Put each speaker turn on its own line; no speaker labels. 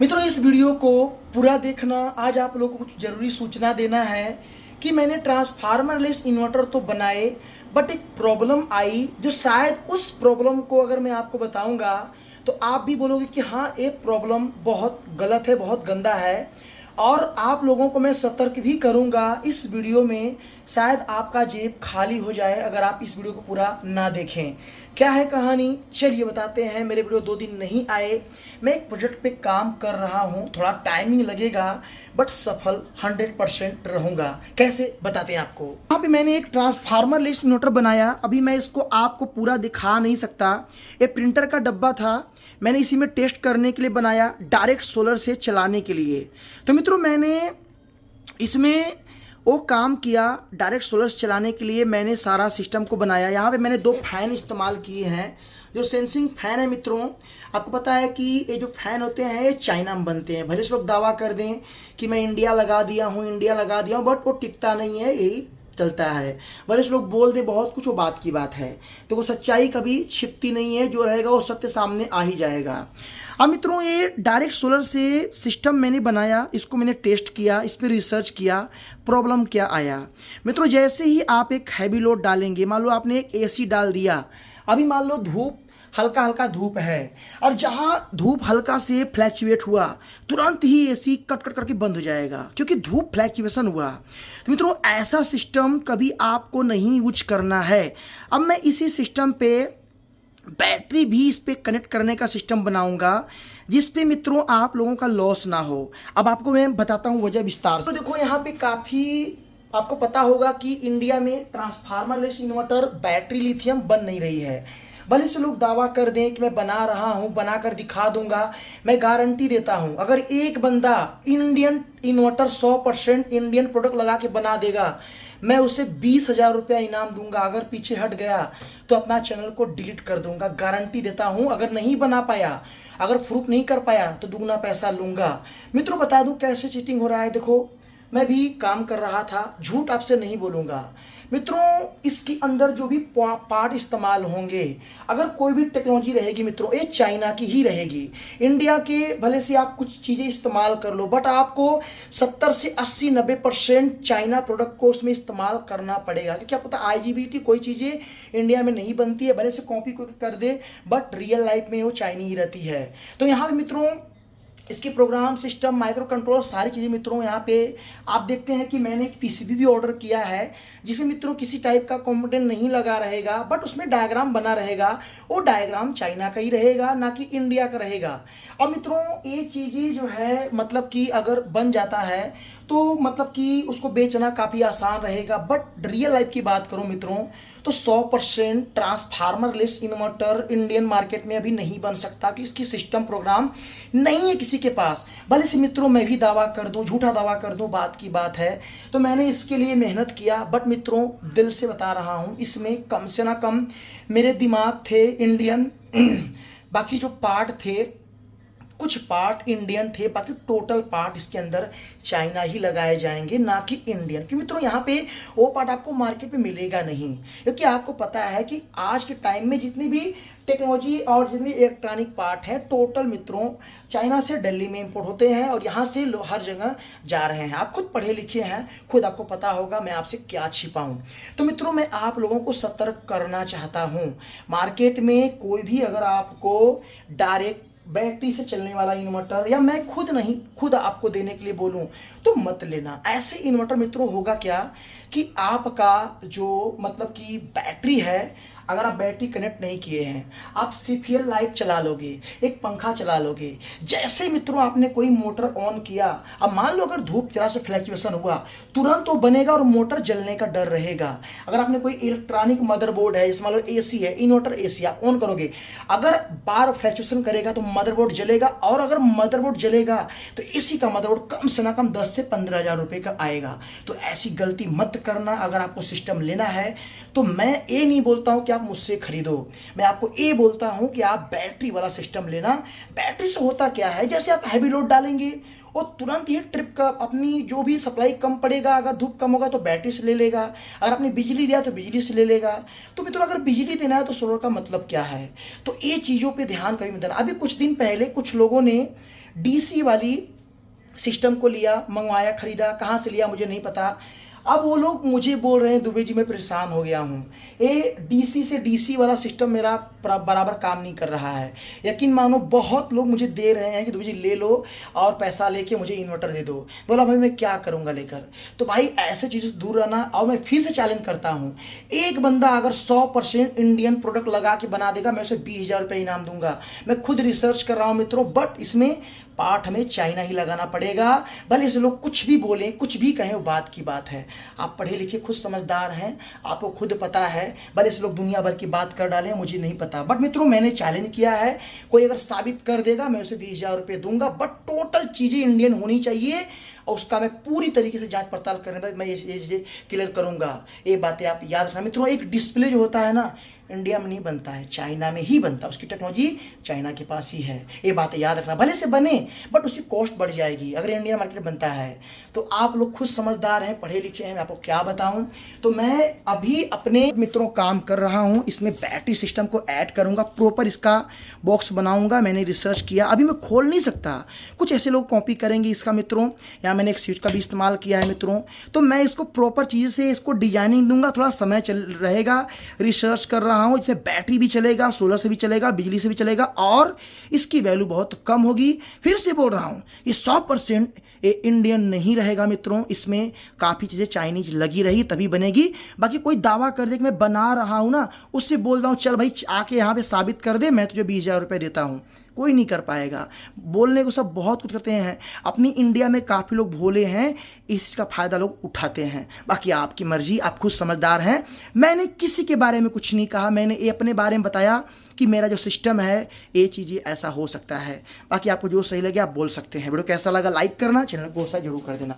मित्रों, इस वीडियो को पूरा देखना। आज आप लोगों को कुछ ज़रूरी सूचना देना है कि मैंने ट्रांसफार्मर लेस इन्वर्टर तो बनाए, बट एक प्रॉब्लम आई जो शायद उस प्रॉब्लम को अगर मैं आपको बताऊंगा तो आप भी बोलोगे कि हाँ, ये प्रॉब्लम बहुत गलत है, बहुत गंदा है। और आप लोगों को मैं सतर्क भी करूंगा इस वीडियो में। शायद आपका जेब खाली हो जाए अगर आप इस वीडियो को पूरा ना देखें। क्या है कहानी, चलिए बताते हैं। मेरे वीडियो 2 दिन नहीं आए। मैं एक प्रोजेक्ट पे काम कर रहा हूँ, थोड़ा टाइमिंग लगेगा बट सफल 100% रहूंगा। कैसे बताते हैं आपको। यहाँ पे मैंने एक ट्रांसफार्मर लेस इन्वर्टर बनाया। अभी मैं इसको आपको पूरा दिखा नहीं सकता। ये प्रिंटर का डब्बा था, मैंने इसी में टेस्ट करने के लिए बनाया, डायरेक्ट सोलर से चलाने के लिए। तो मित्रों, मैंने इसमें वो काम किया डायरेक्ट सोलर से चलाने के लिए। मैंने सारा सिस्टम को बनाया। यहाँ पे मैंने 2 फैन इस्तेमाल किए हैं, जो सेंसिंग फैन है। मित्रों, आपको पता है कि ये जो फैन होते हैं ये चाइना में बनते हैं। भले से लोग दावा कर दें कि मैं इंडिया लगा दिया हूँ, बट वो टिकता नहीं है, यही चलता है। भले से लोग बोल दे बहुत कुछ, वो बात की बात है। तो वो सच्चाई कभी छिपती नहीं है, जो रहेगा वो सत्य सामने आ ही जाएगा। अब मित्रों, ये डायरेक्ट सोलर से सिस्टम मैंने बनाया, इसको मैंने टेस्ट किया, इस पर रिसर्च किया, प्रॉब्लम क्या आया। मित्रों, जैसे ही आप एक हैवी लोड डालेंगे, मान लो आपने एक एसी डाल दिया, अभी मान लो धूप हल्का हल्का धूप है, और जहां धूप हल्का से फ्लैक्चुएट हुआ तुरंत ही एसी कट कट करके बंद हो जाएगा, क्योंकि धूप फ्लैक्चुएशन हुआ। तो मित्रों, ऐसा सिस्टम कभी आपको नहीं यूज करना है। अब मैं इसी सिस्टम पे बैटरी भी इस पे कनेक्ट करने का सिस्टम बनाऊंगा, जिस पे मित्रों आप लोगों का लॉस ना हो। अब आपको मैं बताता हूं वजह विस्तार से। तो देखो, यहाँ पे काफी आपको पता होगा कि इंडिया में transformer less inverter battery lithium बन नहीं रही है। भले से लोग दावा कर दें कि मैं बना रहा हूं, बनाकर दिखा दूंगा। मैं गारंटी देता हूं, अगर एक बंदा इंडियन इन्वर्टर 100% इंडियन प्रोडक्ट लगा के बना देगा, मैं उसे 20,000 रुपया इनाम दूंगा। अगर पीछे हट गया तो अपना चैनल को डिलीट कर दूंगा, गारंटी देता हूं। अगर नहीं बना पाया, अगर प्रूफ नहीं कर पाया, तो दुगना पैसा लूंगा। मित्रों, बता दूं कैसे चीटिंग हो रहा है। देखो, मैं भी काम कर रहा था, झूठ आपसे नहीं बोलूंगा। मित्रों, इसके अंदर जो भी पार्ट इस्तेमाल होंगे, अगर कोई भी टेक्नोलॉजी रहेगी मित्रों, ये चाइना की ही रहेगी। इंडिया के भले से आप कुछ चीज़ें इस्तेमाल कर लो, बट आपको 70 से 80-90% चाइना प्रोडक्ट को उसमें इस्तेमाल करना पड़ेगा। क्योंकि क्या पता IGBT कोई चीज़ें इंडिया में नहीं बनती है, भले से कॉपी कर दे, बट रियल लाइफ में वो चाइनी ही रहती है। तो यहाँ पे मित्रों, इसकी प्रोग्राम सिस्टम, माइक्रो कंट्रोलर, सारी चीज़ें मित्रों यहाँ पे आप देखते हैं कि मैंने एक PCB भी ऑर्डर किया है, जिसमें मित्रों किसी टाइप का कंपोनेंट नहीं लगा रहेगा, बट उसमें डायग्राम बना रहेगा। वो डायग्राम चाइना का ही रहेगा, ना कि इंडिया का रहेगा। और मित्रों, ये चीज़ें जो है मतलब कि अगर बन जाता है तो मतलब कि उसको बेचना काफ़ी आसान रहेगा। बट रियल लाइफ की बात करूं मित्रों, तो 100% transformer less inverter Indian market में अभी नहीं बन सकता, कि इसकी सिस्टम प्रोग्राम नहीं है किसी के पास। भले से मित्रों मैं भी दावा कर दूं, झूठा दावा कर दूं, बात की बात है। तो मैंने इसके लिए मेहनत किया, बट मित्रों दिल से बता रहा हूं, इसमें कम से ना कम मेरे दिमाग थे इंडियन, बाकी जो पार्ट थे, कुछ पार्ट इंडियन थे, बाकी टोटल पार्ट इसके अंदर चाइना ही लगाए जाएंगे, ना कि इंडियन। क्योंकि मित्रों यहाँ पे वो पार्ट आपको मार्केट में मिलेगा नहीं, क्योंकि आपको पता है कि आज के टाइम में जितनी भी टेक्नोलॉजी और जितनी इलेक्ट्रॉनिक पार्ट है, टोटल मित्रों चाइना से दिल्ली में इंपोर्ट होते हैं, और यहाँ से हर जगह जा रहे हैं। आप खुद पढ़े लिखे हैं, खुद आपको पता होगा मैं आपसे क्या छिपाऊं। तो मित्रों, मैं आप लोगों को सतर्क करना चाहता हूँ। मार्केट में कोई भी अगर आपको डायरेक्ट बैटरी से चलने वाला इन्वर्टर, या मैं खुद आपको देने के लिए बोलूं, तो मत लेना। ऐसे इन्वर्टर मित्रों होगा क्या कि आपका जो मतलब कि बैटरी है, अगर आप बैटरी कनेक्ट नहीं किए हैं, आप CPL लाइट चला लोगे, एक पंखा चला लोगे, जैसे मित्रों आपने कोई मोटर ऑन किया, अब मान लो अगर धूप जरा से फ्लैक्चुएशन हुआ, तुरंत वो बनेगा और मोटर जलने का डर रहेगा। अगर आपने कोई इलेक्ट्रॉनिक मदरबोर्ड है, जैसे मान लो AC है, इन्वर्टर AC आप ऑन करोगे, अगर बार फ्लैक्चुएशन करेगा तो मदरबोर्ड जलेगा, और अगर मदरबोर्ड जलेगा तो AC का मदरबोर्ड कम से ना कम 10 से 15,000 रुपये का आएगा। तो ऐसी गलती मत करना। अगर आपको सिस्टम लेना है तो मैं ये नहीं बोलता हूं कि आप मुझसे खरीदो, मैं आपको ये बोलता हूं कि आप बैटरी वाला सिस्टम लेना। बैटरी से होता क्या है, जैसे आप हैवी लोड डालेंगे, वो तुरंत ही ट्रिप का अपनी जो भी सप्लाई कम पड़ेगा, अगर धूप कम होगा तो बैटरी से ले लेगा, अगर आपने बिजली दिया तो बिजली से ले लेगा। तो मित्रों, अगर बिजली देना है तो सोलर का मतलब क्या है, तो ये चीज़ों पे ध्यान कभी मत देना। अभी कुछ दिन पहले कुछ लोगों ने डीसी वाली सिस्टम को लिया, मंगवाया, खरीदा, कहाँ से लिया मुझे नहीं पता। अब वो लोग मुझे बोल रहे हैं दुबे जी मैं परेशान हो गया हूँ, ये डीसी से डीसी वाला सिस्टम मेरा बराबर काम नहीं कर रहा है। यकीन मानो बहुत लोग मुझे दे रहे हैं कि दुबे जी ले लो और पैसा लेके मुझे इन्वर्टर दे दो। बोला भाई मैं क्या करूँगा लेकर। तो भाई ऐसे चीज़ों से दूर रहना। और मैं फिर से चैलेंज करता हूँ, एक बंदा अगर 100% इंडियन प्रोडक्ट लगा के बना देगा, मैं उसे 20,000 रुपये इनाम दूंगा। मैं खुद रिसर्च कर रहा हूँ मित्रों, बट इसमें पाठ हमें चाइना ही लगाना पड़ेगा। भले से लोग कुछ भी बोलें, कुछ भी कहें, वो बात की बात है। आप पढ़े लिखे खुद समझदार हैं, आपको खुद पता है। भले से लोग दुनिया भर की बात कर डालें, मुझे नहीं पता। बट मित्रों मैंने चैलेंज किया है, कोई अगर साबित कर देगा मैं उसे 20,000 रुपये दूंगा। बट टोटल चीज़ें इंडियन होनी चाहिए और उसका मैं पूरी तरीके से जांच पड़ताल करने पर मैं ये चीज़ें क्लियर करूंगा। ये बातें आप याद रखना मित्रों। एक डिस्प्ले जो होता है ना, इंडिया में नहीं बनता है, चाइना में ही बनता है। उसकी टेक्नोलॉजी चाइना के पास ही है, ये बातें याद रखना। भले से बने बट उसकी कॉस्ट बढ़ जाएगी अगर इंडियन मार्केट में बनता है। तो आप लोग खुद समझदार हैं, पढ़े लिखे हैं, मैं आपको क्या बताऊं। तो मैं अभी अपने मित्रों काम कर रहा हूं, इसमें बैटरी सिस्टम को ऐड करूंगा, प्रॉपर इसका बॉक्स बनाऊंगा। मैंने रिसर्च किया, अभी मैं खोल नहीं सकता, कुछ ऐसे लोग कॉपी करेंगे इसका मित्रों। यहाँ मैंने एक स्विच का भी इस्तेमाल किया है मित्रों। तो मैं इसको प्रॉपर चीज़ से इसको डिजाइनिंग दूंगा, थोड़ा समय चल रहेगा, रिसर्च कर रहा हूं। इसमें बैटरी भी चलेगा, सोलर से भी चलेगा, बिजली से भी चलेगा और इसकी वैल्यू बहुत कम होगी। फिर से बोल रहा हूं, ये 100% इंडियन नहीं रहेगा मित्रों, इसमें काफ़ी चीज़ें चाइनीज लगी रही तभी बनेगी। बाकी कोई दावा कर दे कि मैं बना रहा हूं ना, उससे बोल रहा हूं चल भाई आके यहाँ पे साबित कर दे, मैं तुझे 20,000 रुपये देता हूं, कोई नहीं कर पाएगा। बोलने को सब बहुत कुछ करते हैं, अपनी इंडिया में काफ़ी लोग भोले हैं, इसका फ़ायदा लोग उठाते हैं। बाकी आपकी मर्जी, आप खुद समझदार हैं। मैंने किसी के बारे में कुछ नहीं कहा, मैंने ये अपने बारे में बताया कि मेरा जो सिस्टम है ये चीज़ें ऐसा हो सकता है। बाकी आपको जो सही लगे आप बोल सकते हैं। वीडियो कैसा लगा लाइक करना, चैनल को सब्सक्राइब जरूर कर देना।